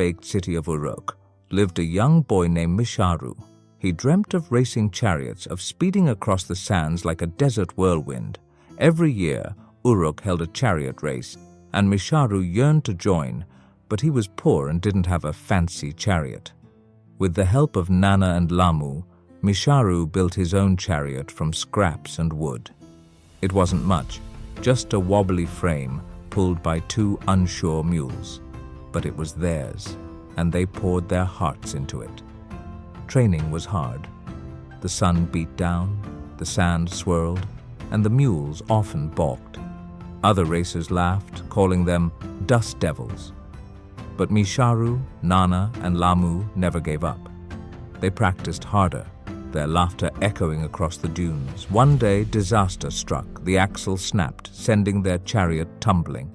ice-baked city of Uruk lived a young boy named Misharu. He dreamt of racing chariots, of speeding across the sands like a desert whirlwind. Every year, Uruk held a chariot race, and Misharu yearned to join, but he was poor and didn't have a fancy chariot. With the help of Nanna and Lahmu, Misharu built his own chariot from scraps and wood. It wasn't much, just a wobbly frame pulled by two unsure mules. But it was theirs, and they poured their hearts into it. Training was hard. The sun beat down, the sand swirled, and the mules often balked. Other racers laughed, calling them dust devils. But Misharu, Nanna, and Lahmu never gave up. They practiced harder, their laughter echoing across the dunes. One day, disaster struck. The axle snapped, sending their chariot tumbling.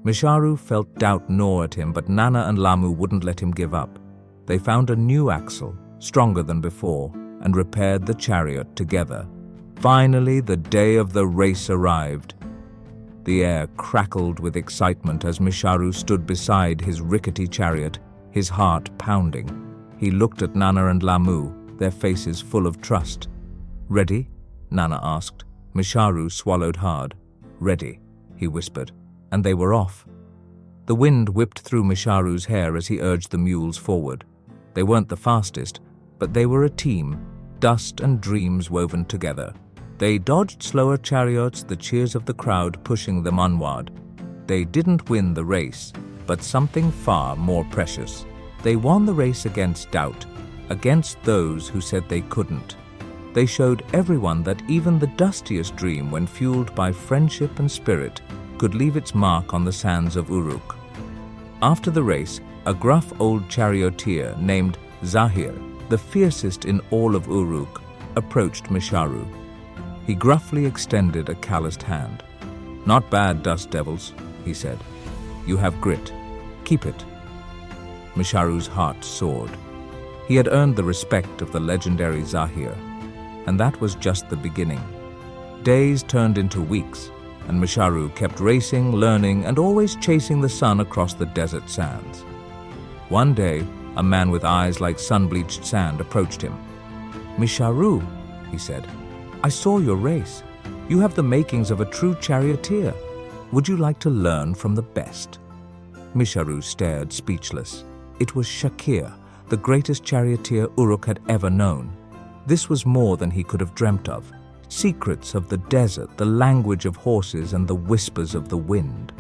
Misharu felt doubt gnaw at him, but Nanna and Lahmu wouldn't let him give up. They found a new axle, stronger than before, and repaired the chariot together. Finally, the day of the race arrived. The air crackled with excitement as Misharu stood beside his rickety chariot, his heart pounding. He looked at Nanna and Lahmu, their faces full of trust. "Ready?" Nanna asked. Misharu swallowed hard. "Ready," he whispered, and they were off. The wind whipped through Misharu's hair as he urged the mules forward. They weren't the fastest, but they were a team, dust and dreams woven together. They dodged slower chariots, the cheers of the crowd pushing them onward. They didn't win the race, but something far more precious. They won the race against doubt, against those who said they couldn't. They showed everyone that even the dustiest dream, when fueled by friendship and spirit, could leave its mark on the sands of Uruk. After the race, a gruff old charioteer named Zahir, the fiercest in all of Uruk, approached Misharu. He gruffly extended a calloused hand. "Not bad, dust devils," he said. "You have grit. Keep it." Misharu's heart soared. He had earned the respect of the legendary Zahir, and that was just the beginning. Days turned into weeks, and Misharu kept racing, learning, and always chasing the sun across the desert sands. One day, a man with eyes like sun-bleached sand approached him. "Misharu," he said, "I saw your race. You have the makings of a true charioteer. Would you like to learn from the best?" Misharu stared, speechless. It was Shakir, the greatest charioteer Uruk had ever known. This was more than he could have dreamt of. Secrets of the desert, the language of horses, and the whispers of the wind.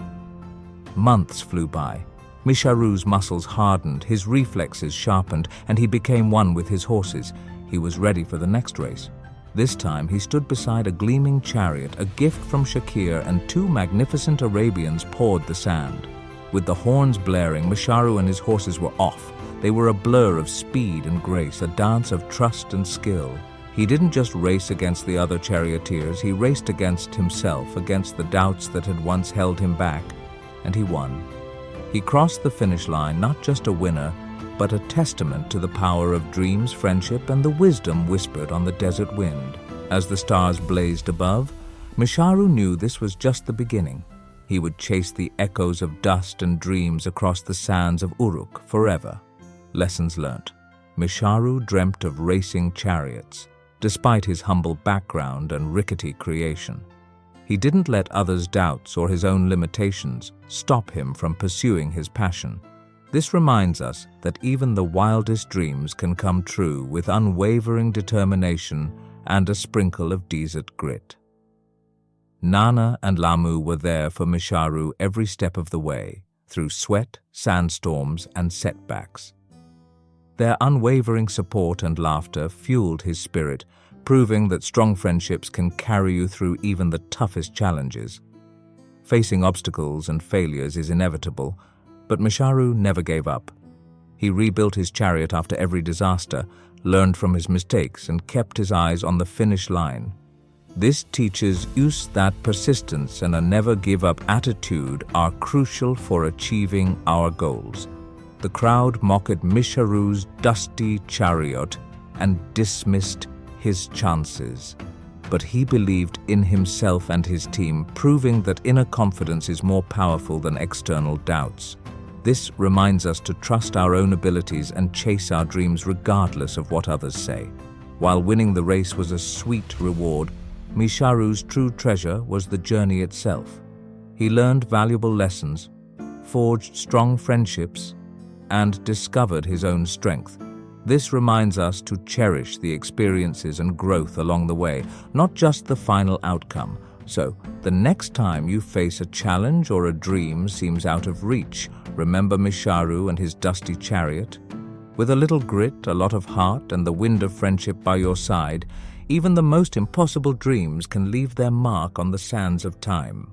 Months flew by. Misharu's muscles hardened, his reflexes sharpened, and he became one with his horses. He was ready for the next race. This time he stood beside a gleaming chariot, a gift from Shakir, and two magnificent Arabians pawed the sand. With the horns blaring, Misharu and his horses were off. They were a blur of speed and grace, a dance of trust and skill. He didn't just race against the other charioteers, he raced against himself, against the doubts that had once held him back, and he won. He crossed the finish line, not just a winner, but a testament to the power of dreams, friendship, and the wisdom whispered on the desert wind. As the stars blazed above, Misharu knew this was just the beginning. He would chase the echoes of dust and dreams across the sands of Uruk forever. Lessons learnt. Misharu dreamt of racing chariots, despite his humble background and rickety creation. He didn't let others' doubts or his own limitations stop him from pursuing his passion. This reminds us that even the wildest dreams can come true with unwavering determination and a sprinkle of desert grit. Nanna and Lahmu were there for Misharu every step of the way, through sweat, sandstorms, and setbacks. Their unwavering support and laughter fueled his spirit, proving that strong friendships can carry you through even the toughest challenges. Facing obstacles and failures is inevitable, but Misharu never gave up. He rebuilt his chariot after every disaster, learned from his mistakes, and kept his eyes on the finish line. This teaches us that persistence and a never-give-up attitude are crucial for achieving our goals. The crowd mocked Misharu's dusty chariot and dismissed his chances. But he believed in himself and his team, proving that inner confidence is more powerful than external doubts. This reminds us to trust our own abilities and chase our dreams regardless of what others say. While winning the race was a sweet reward, Misharu's true treasure was the journey itself. He learned valuable lessons, forged strong friendships, and discovered his own strength. This reminds us to cherish the experiences and growth along the way, not just the final outcome. So, the next time you face a challenge or a dream seems out of reach, remember Misharu and his dusty chariot. With a little grit, a lot of heart, and the wind of friendship by your side, even the most impossible dreams can leave their mark on the sands of time.